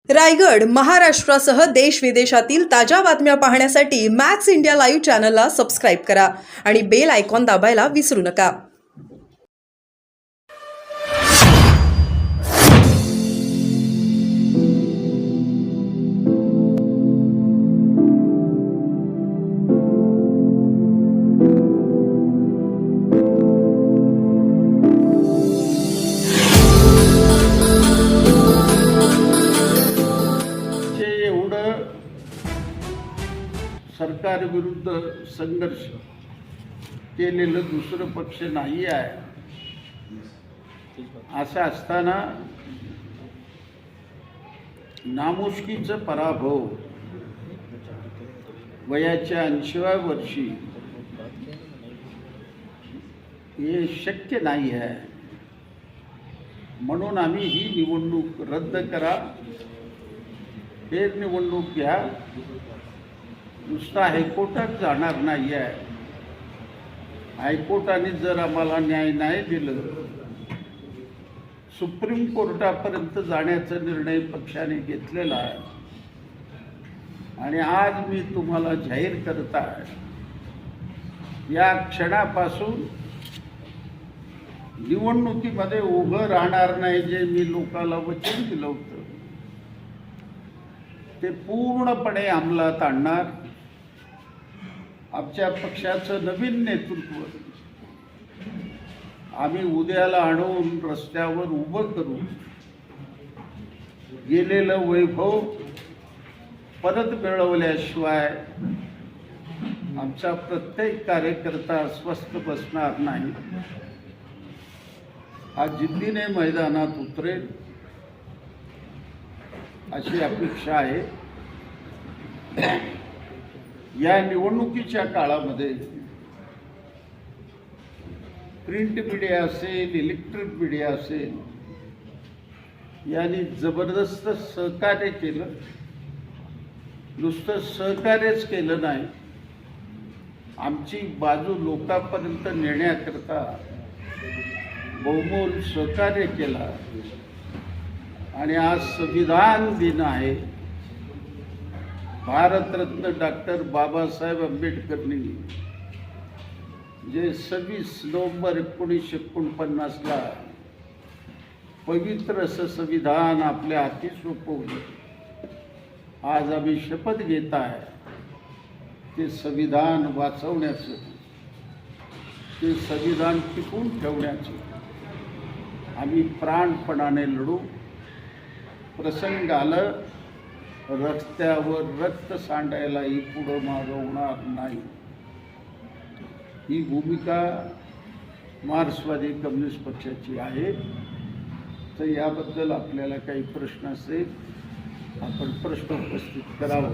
रायगड, महाराष्ट्रासह देश विदेशातील ताज्या बातम्या पाहण्यासाठी मॅक्स इंडिया लाईव्ह चॅनलला सबस्क्राईब करा आणि बेल आयकॉन दाबायला विसरू नका. सरकार विरुद्ध संघर्ष केलेलं दुसरं पक्ष नाही आहे. असं असताना नामुष्कीचं पराभव वयाच्या 80व्या वर्षी हे शक्य नाही आहे. म्हणून आम्ही ही निवडणूक रद्द करा, निवडणूक घ्या. नुसता हायकोर्टात जाणार नाही आहे. हायकोर्टाने जर आम्हाला न्याय नाही दिलं, सुप्रीम कोर्टापर्यंत जाण्याचा निर्णय पक्षाने घेतलेला आहे. आणि आज मी तुम्हाला जाहीर करत आहे, या क्षणापासून निवडणुकीमध्ये उभं राहणार नाही. जे मी लोकांना वचन दिलं होतं ते पूर्णपणे अंमलात आणणार. आमच्या पक्षाचं नवीन नेतृत्व आम्ही उद्याला आणून रस्त्यावर उभं करू. गेलेलं वैभव परत मिळवल्याशिवाय आमचा प्रत्येक कार्यकर्ता स्वस्थ बसणार नाही. हा जिद्दीने मैदानात उतरेल अशी अपेक्षा आहे. या निवडणुकीच्या काळामध्ये प्रिंट मीडिया असेल, इलेक्ट्रिक मीडिया असेल, यांनी जबरदस्त सहकार्य केलं. नुसतं सहकार्यच केलं नाही, आमची बाजू लोकांपर्यंत नेण्याकरता बहुमोल सहकार्य केला. आणि आज संविधान दिन आहे. भारतरत्न डॉक्टर बाबासाहेब आंबेडकरांनी जे 26 नोव्हेंबर 1949ला पवित्र असं संविधान आपल्या हाती सोपवलं. आज आम्ही शपथ घेत आहे ते संविधान वाचवण्याचं, ते संविधान टिकवून ठेवण्याचं आम्ही प्राणपणाने लढू. प्रसंग आलं, रस्त्यावर रक्त सांडायलाही पुढं मागं होणार नाही. ही भूमिका मार्क्सवादी कम्युनिस्ट पक्षाची आहे. तर याबद्दल आपल्याला काही प्रश्न असेल, आपण प्रश्न उपस्थित करावा.